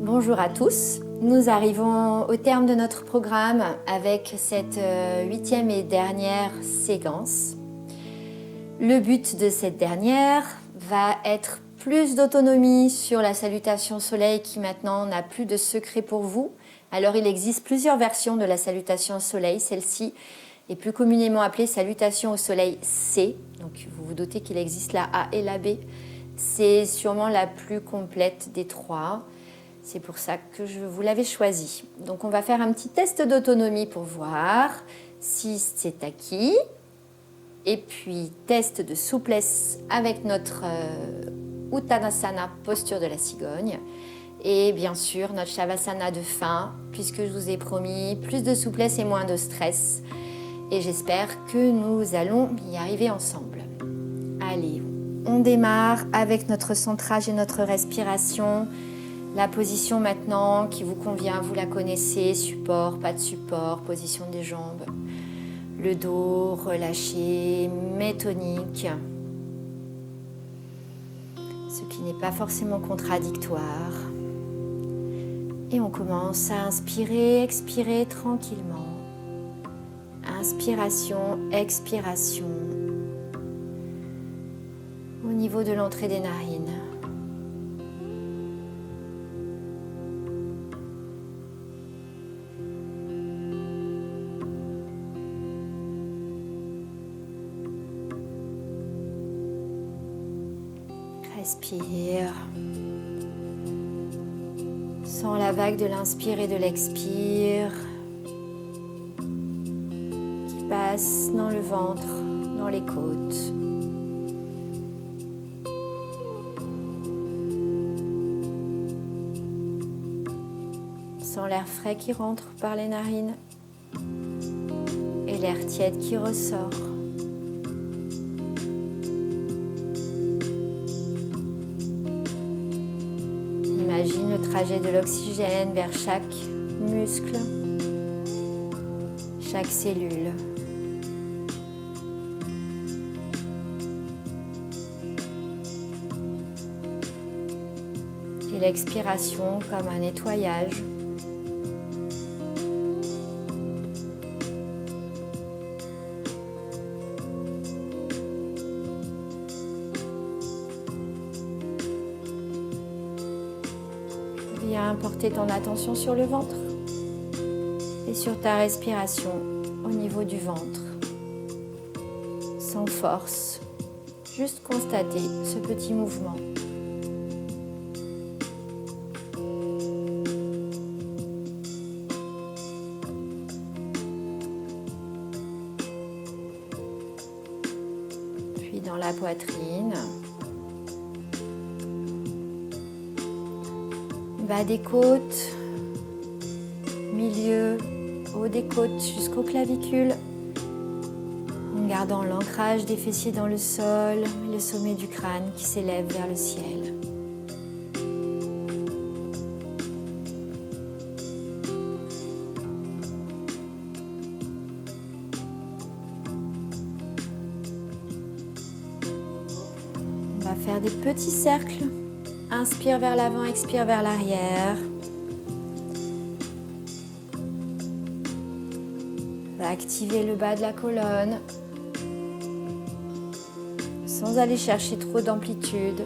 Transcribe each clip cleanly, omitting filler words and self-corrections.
Bonjour à tous, nous arrivons au terme de notre programme avec cette 8e et dernière séquence. Le but de cette dernière va être plus d'autonomie sur la salutation soleil qui maintenant n'a plus de secret pour vous. Alors il existe plusieurs versions de la salutation au soleil, celle-ci est plus communément appelée salutation au soleil C, donc vous vous doutez qu'il existe la A et la B. C'est sûrement la plus complète des trois. C'est pour ça que je vous l'avais choisi. Donc on va faire un petit test d'autonomie pour voir si c'est acquis. Et puis test de souplesse avec notre Uttanasana, posture de la cigogne. Et bien sûr notre Shavasana de fin, puisque je vous ai promis plus de souplesse et moins de stress. Et j'espère que nous allons y arriver ensemble. Allez, on démarre avec notre centrage et notre respiration. La position maintenant qui vous convient, vous la connaissez, support, pas de support, position des jambes. Le dos relâché, mais tonique. Ce qui n'est pas forcément contradictoire. Et on commence à inspirer, expirer tranquillement. Inspiration, expiration. Au niveau de l'entrée des narines. Respire. Sens la vague de l'inspire et de l'expire qui passe dans le ventre, dans les côtes. Sens l'air frais qui rentre par les narines et l'air tiède qui ressort. Imagine le trajet de l'oxygène vers chaque muscle, chaque cellule. Et l'expiration comme un nettoyage. Viens porter ton attention sur le ventre et sur ta respiration au niveau du ventre. Sans force, juste constater ce petit mouvement. Puis dans la poitrine. Bas des côtes, milieu, haut des côtes jusqu'aux clavicules, en gardant l'ancrage des fessiers dans le sol, le sommet du crâne qui s'élève vers le ciel. On va faire des petits cercles. Inspire vers l'avant, expire vers l'arrière. Va activer le bas de la colonne sans aller chercher trop d'amplitude.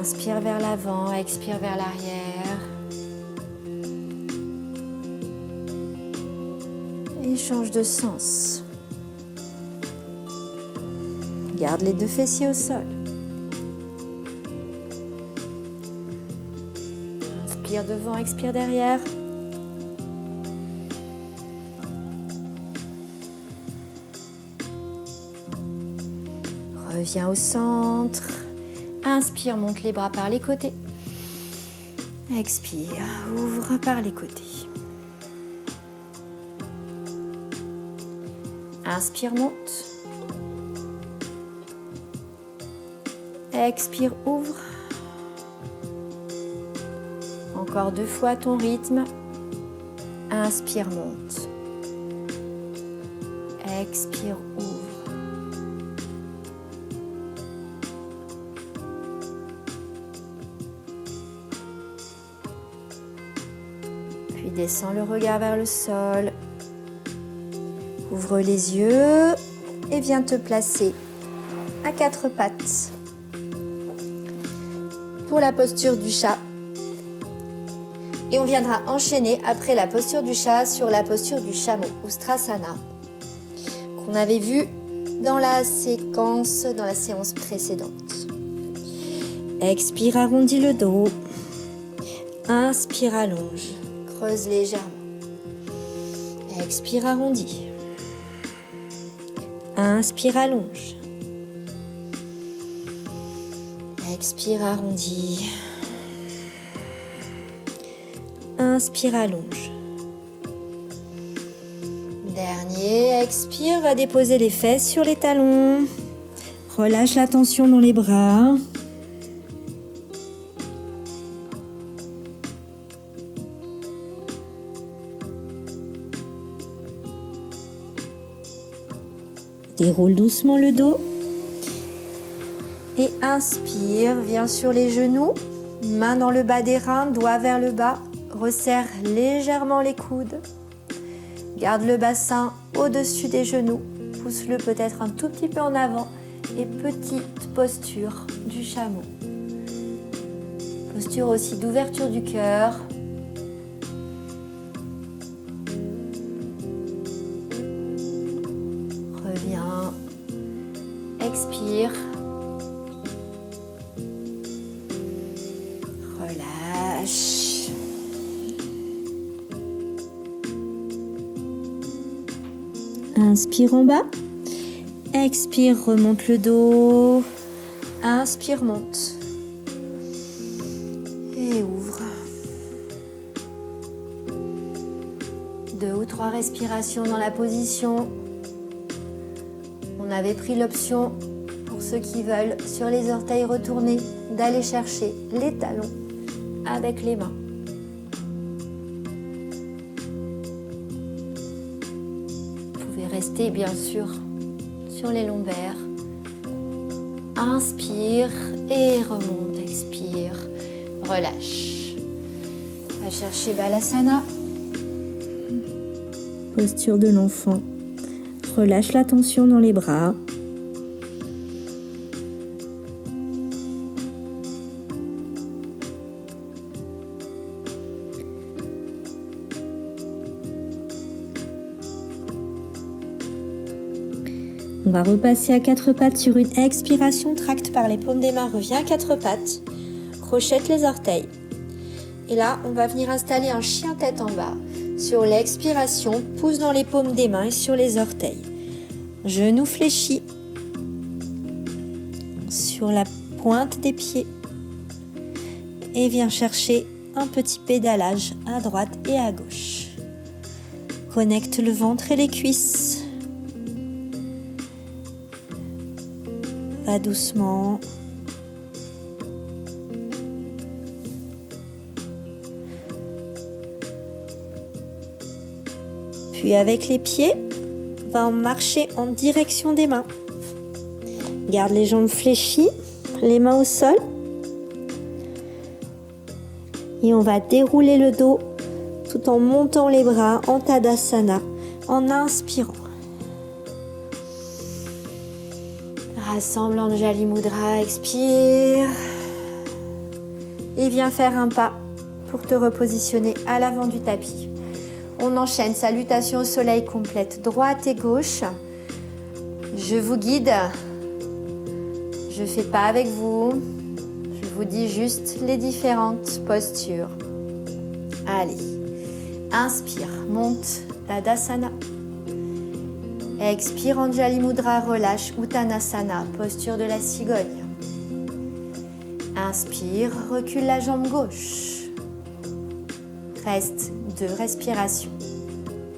Inspire vers l'avant, expire vers l'arrière. Et change de sens. Garde les deux fessiers au sol. Inspire devant, expire derrière. Reviens au centre. Inspire, monte les bras par les côtés. Expire, ouvre par les côtés. Inspire, monte. Expire, ouvre. Encore 2 fois à ton rythme. Inspire, monte. Expire, ouvre. Puis descends le regard vers le sol. Ouvre les yeux et viens te placer à 4 pattes. Pour la posture du chat. Et on viendra enchaîner après la posture du chat sur la posture du chameau, Ustrasana, qu'on avait vu dans la séance précédente. Expire, arrondis le dos. Inspire, allonge. Creuse légèrement. Expire, arrondis. Inspire, allonge. Expire, arrondis. Inspire, allonge. Dernier, expire, va déposer les fesses sur les talons. Relâche la tension dans les bras. Déroule doucement le dos. Et inspire, viens sur les genoux. Main dans le bas des reins, doigts vers le bas. Resserre légèrement les coudes. Garde le bassin au-dessus des genoux. Pousse-le peut-être un tout petit peu en avant. Et petite posture du chameau. Posture aussi d'ouverture du cœur. Reviens. Expire. Relâche. Inspire en bas. Expire, remonte le dos. Inspire, monte. Et ouvre. 2 ou 3 respirations dans la position. On avait pris l'option, pour ceux qui veulent, sur les orteils retournés, d'aller chercher les talons avec les mains. Restez bien sûr sur les lombaires. Inspire et remonte, expire, relâche. Va chercher Balasana. Posture de l'enfant. Relâche la tension dans les bras. On va repasser à 4 pattes sur une expiration, tracte par les paumes des mains, reviens à 4 pattes, crochette les orteils. Et là, on va venir installer un chien tête en bas. Sur l'expiration, pouce dans les paumes des mains et sur les orteils. Genoux fléchis sur la pointe des pieds. Et viens chercher un petit pédalage à droite et à gauche. Connecte le ventre et les cuisses. Va doucement. Puis avec les pieds, va marcher en direction des mains. Garde les jambes fléchies, les mains au sol. Et on va dérouler le dos tout en montant les bras en Tadasana, en inspirant. Rassemble Anjali Mudra, expire. Et viens faire un pas pour te repositionner à l'avant du tapis. On enchaîne, salutation au soleil complète, droite et gauche. Je vous guide. Je ne fais pas avec vous. Je vous dis juste les différentes postures. Allez, inspire, monte, Tadasana. Expire, Anjali Mudra, relâche, Uttanasana, posture de la cigogne. Inspire, recule la jambe gauche. Reste 2 respirations.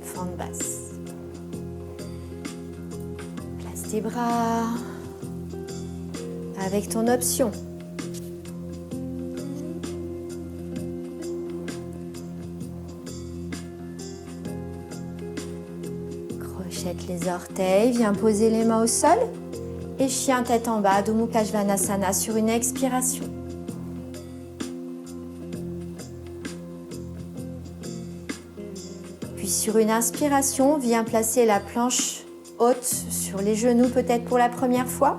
Fente basse. tes bras avec ton option. Crochette les orteils, viens poser les mains au sol et chien tête en bas, Adho Mukha Svanasana sur une expiration. Puis sur une inspiration, viens placer la planche haute sur les genoux peut-être pour la première fois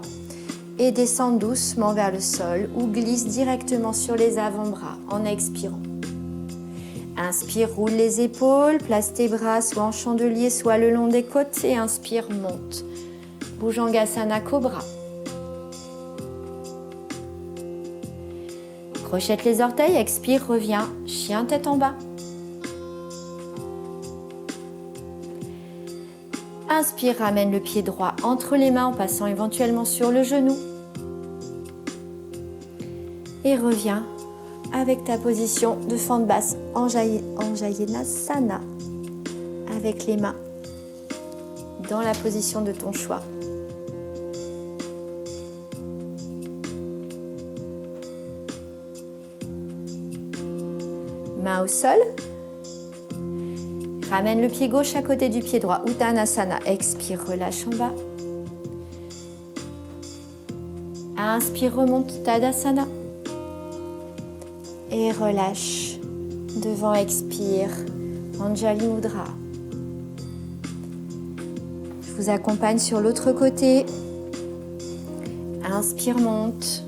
et descends doucement vers le sol ou glisse directement sur les avant-bras en expirant. Inspire, roule les épaules, place tes bras soit en chandelier, soit le long des côtes et inspire, monte. Bhujangasana Cobra. Crochette les orteils, expire, reviens, chien tête en bas. Inspire, ramène le pied droit entre les mains en passant éventuellement sur le genou. Et reviens avec ta position de fente basse en Jayenasana avec les mains dans la position de ton choix. Main au sol. Ramène le pied gauche à côté du pied droit. Uttanasana. Expire, relâche en bas. Inspire, remonte, Tadasana. Et relâche. Devant, expire. Anjali Mudra. Je vous accompagne sur l'autre côté. Inspire, monte.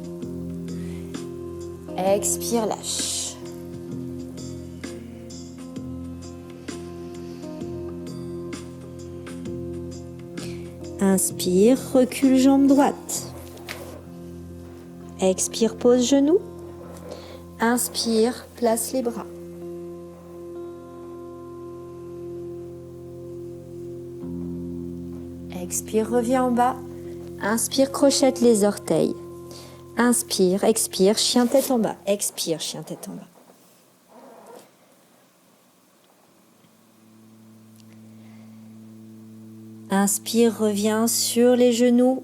Expire, lâche. Inspire, recule jambe droite. Expire, pose genou. Inspire, place les bras. Expire, reviens en bas. Inspire, crochette les orteils. Inspire, expire, chien tête en bas. Expire, chien tête en bas. Inspire, reviens sur les genoux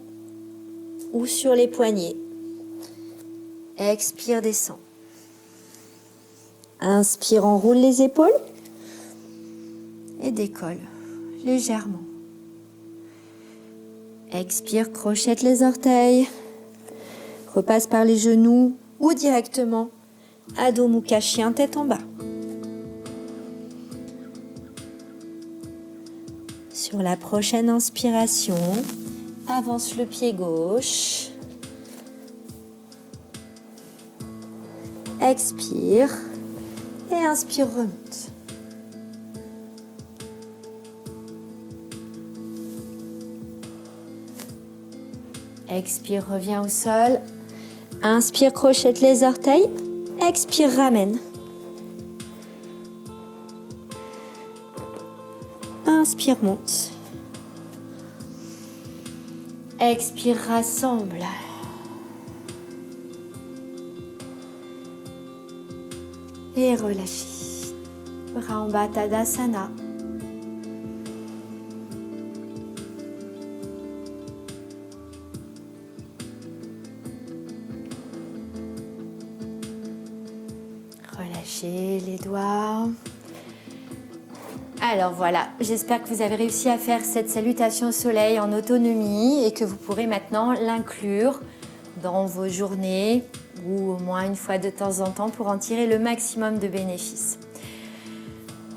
ou sur les poignets. Expire, descends. Inspire, enroule les épaules et décolle légèrement. Expire, crochette les orteils. Repasse par les genoux ou directement Adho Mukha, chien tête en bas. Sur la prochaine inspiration, avance le pied gauche. Expire et inspire, remonte. Expire, reviens au sol. Inspire, crochette les orteils. Expire, ramène. Inspire, monte. Expire, rassemble. Et relâchez. Bras en bas, Tadasana. Relâchez les doigts. Alors voilà, j'espère que vous avez réussi à faire cette salutation au soleil en autonomie et que vous pourrez maintenant l'inclure dans vos journées ou au moins une fois de temps en temps pour en tirer le maximum de bénéfices.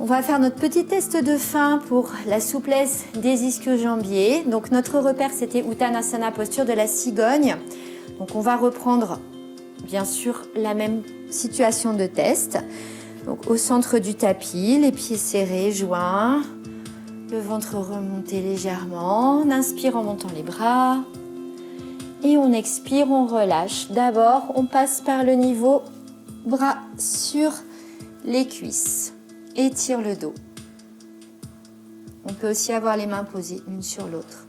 On va faire notre petit test de fin pour la souplesse des ischio-jambiers. Donc notre repère c'était Uttanasana, posture de la cigogne. Donc on va reprendre bien sûr la même situation de test. Donc au centre du tapis, les pieds serrés, joints, le ventre remonté légèrement. On inspire en montant les bras et on expire, on relâche. D'abord, on passe par le niveau bras sur les cuisses. Étire le dos. On peut aussi avoir les mains posées l'une sur l'autre.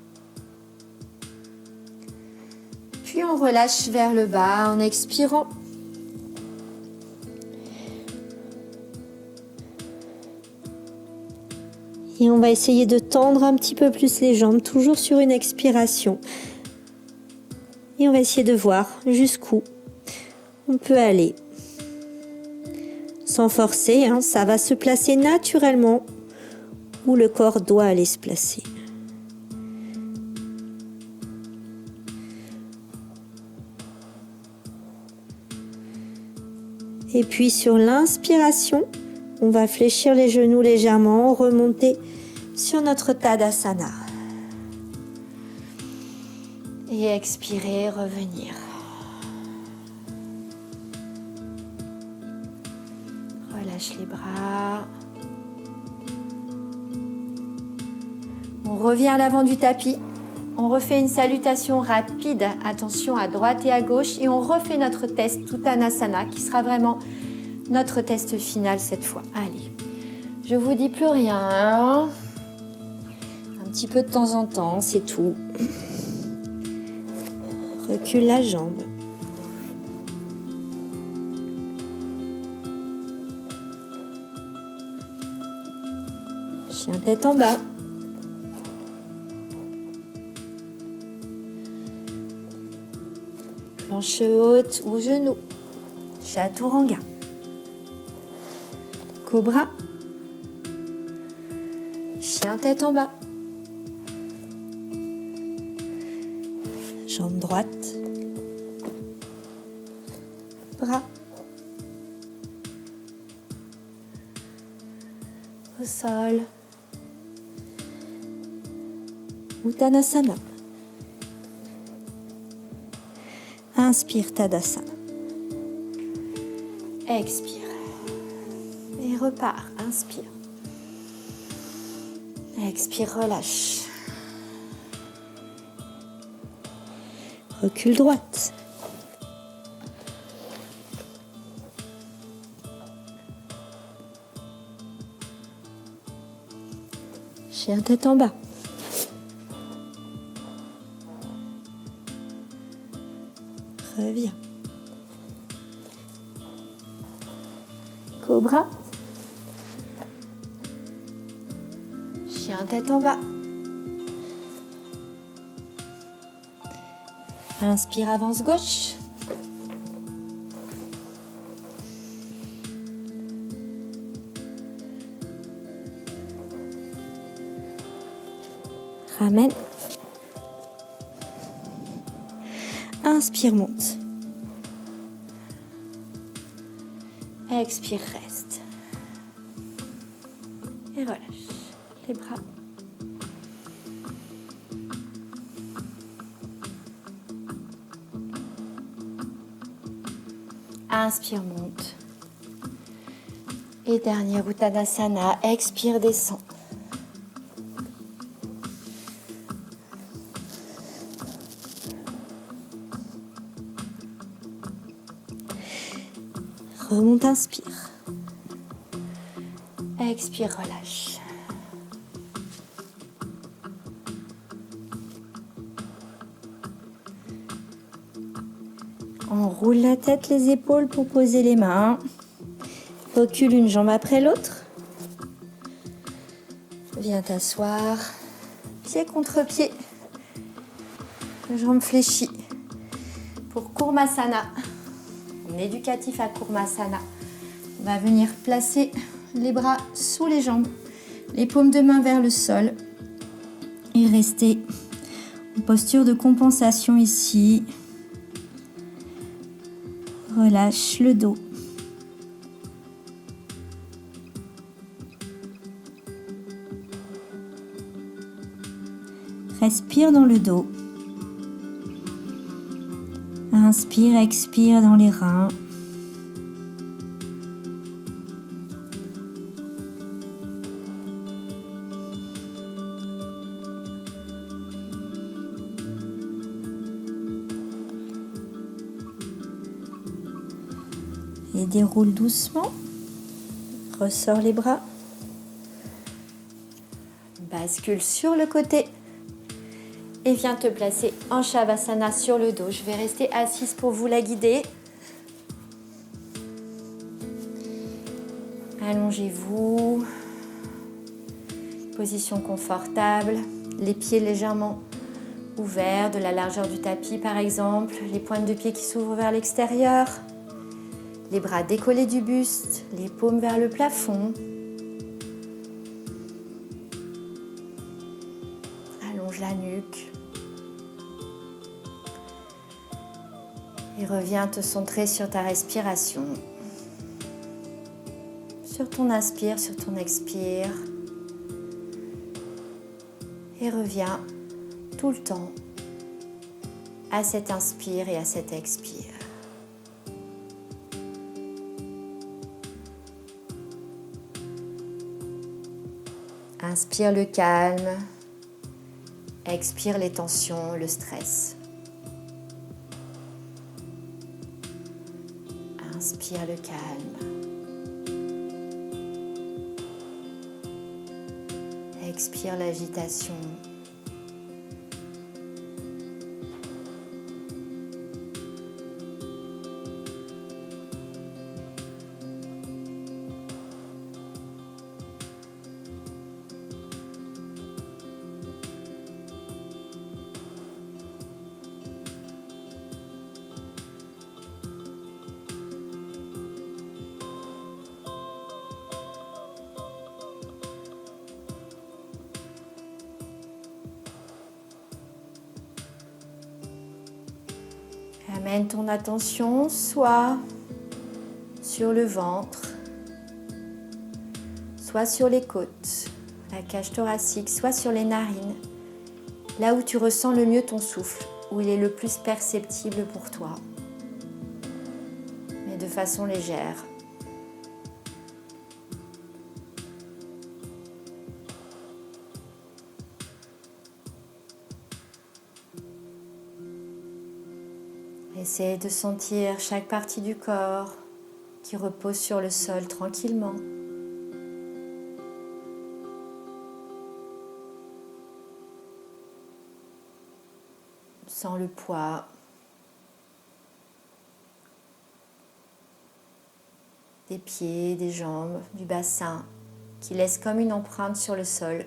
Puis on relâche vers le bas en expirant. Et on va essayer de tendre un petit peu plus les jambes, toujours sur une expiration. Et on va essayer de voir jusqu'où on peut aller. Sans forcer, hein, ça va se placer naturellement où le corps doit aller se placer. Et puis sur l'inspiration, on va fléchir les genoux légèrement, remonter sur notre Tadasana. Et expirer, revenir. Relâche les bras. On revient à l'avant du tapis. On refait une salutation rapide. Attention à droite et à gauche. Et on refait notre test Uttanasana qui sera vraiment notre test final cette fois. Allez, je vous dis plus rien. Un petit peu de temps en temps, c'est tout. Recule la jambe. Chien tête en bas. Planche haute ou genou. Chaturanga. Cobra. Chien tête en bas. Jambe droite. Bras. Au sol. Uttanasana. Inspire Tadasana. Expire. Et repars. Inspire. Expire, relâche. Recule droite. Chien tête en bas. Reviens. Cobra. Chien tête en bas. Inspire, avance gauche. Ramène. Inspire, monte. Expire, reste. Et relâche les bras. Inspire, monte. Et dernier Uttanasana, expire, descend. Remonte, inspire. Expire, relâche. On roule la tête, les épaules pour poser les mains. Recule une jambe après l'autre. Viens t'asseoir. Pied contre pied. Jambes fléchies. Pour Kurmasana. En éducatif à Kurmasana. On va venir placer les bras sous les jambes. Les paumes de main vers le sol. Et rester en posture de compensation ici. Relâche le dos. Respire dans le dos. Inspire, expire dans les reins. Et déroule doucement. Ressors les bras. Bascule sur le côté. Et viens te placer en Shavasana sur le dos. Je vais rester assise pour vous la guider. Allongez-vous. Position confortable, les pieds légèrement ouverts de la largeur du tapis par exemple, les pointes de pied qui s'ouvrent vers l'extérieur, les bras décollés du buste, les paumes vers le plafond. Allonge la nuque. Et reviens te centrer sur ta respiration. Sur ton inspire, sur ton expire. Et reviens tout le temps à cet inspire et à cet expire. Inspire le calme, expire les tensions, le stress. Inspire le calme. Expire l'agitation. Amène ton attention soit sur le ventre, soit sur les côtes, la cage thoracique, soit sur les narines, là où tu ressens le mieux ton souffle, où il est le plus perceptible pour toi, mais de façon légère. Essaie de sentir chaque partie du corps qui repose sur le sol tranquillement. Sens le poids des pieds, des jambes, du bassin qui laisse comme une empreinte sur le sol.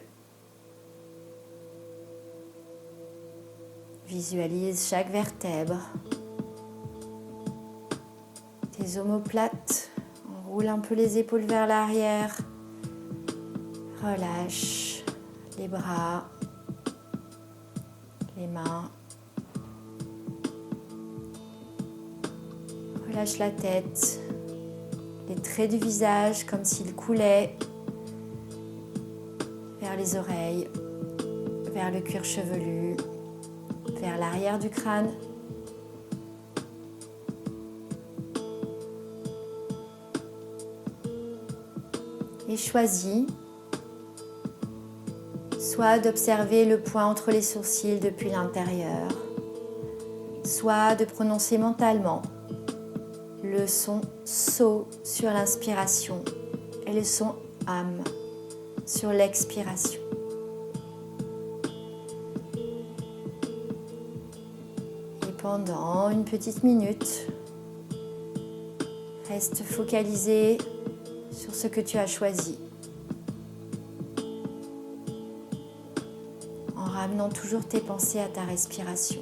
Visualise chaque vertèbre. Tes omoplates, enroule un peu les épaules vers l'arrière, relâche les bras, les mains, relâche la tête, les traits du visage comme s'ils coulaient vers les oreilles, vers le cuir chevelu, vers l'arrière du crâne. Et choisis soit d'observer le point entre les sourcils depuis l'intérieur, soit de prononcer mentalement le son so sur l'inspiration et le son am sur l'expiration. Et pendant une petite minute, reste focalisé sur ce que tu as choisi, en ramenant toujours tes pensées à ta respiration,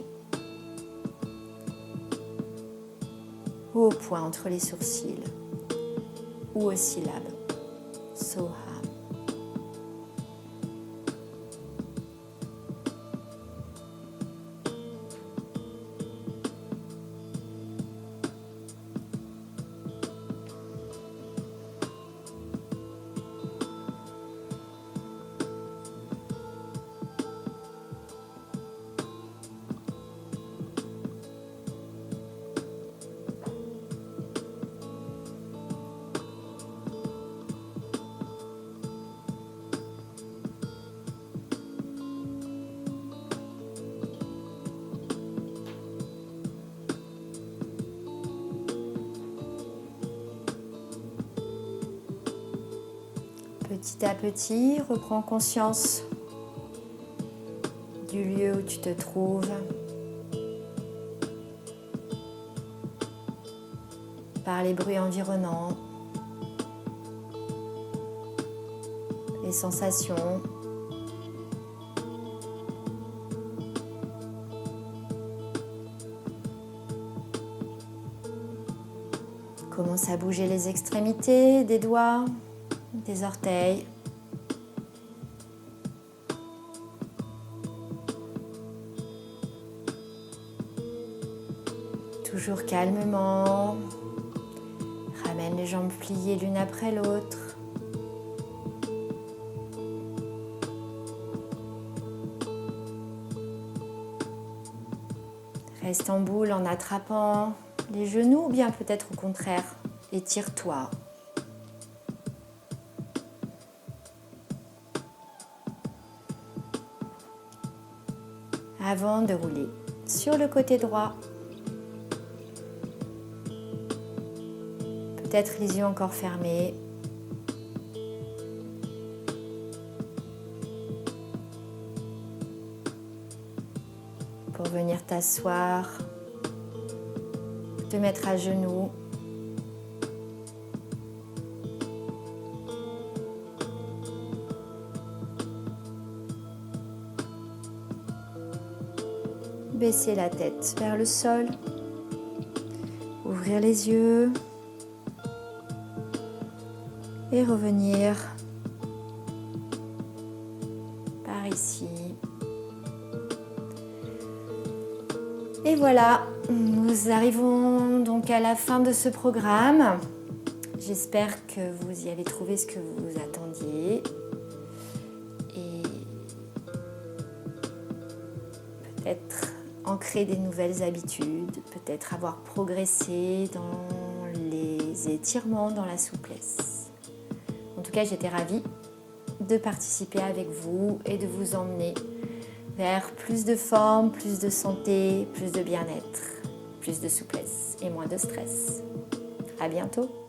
ou au point entre les sourcils, ou aux syllabes. Soham. Petit à petit, reprends conscience du lieu où tu te trouves, par les bruits environnants, les sensations, Commence à bouger les extrémités des doigts, des orteils. Toujours calmement. Ramène les jambes pliées l'une après l'autre. Reste en boule en attrapant les genoux ou bien peut-être au contraire, étire-toi. Avant de rouler sur le côté droit. Peut-être les yeux encore fermés. Pour venir t'asseoir, te mettre à genoux. Baisser la tête vers le sol. Ouvrir les yeux. Et revenir par ici. Et voilà, nous arrivons donc à la fin de ce programme. J'espère que vous y avez trouvé ce que vous attendiez. Et peut-être ancrer des nouvelles habitudes, peut-être avoir progressé dans les étirements, dans la souplesse. En tout cas, j'étais ravie de participer avec vous et de vous emmener vers plus de forme, plus de santé, plus de bien-être, plus de souplesse et moins de stress. À bientôt!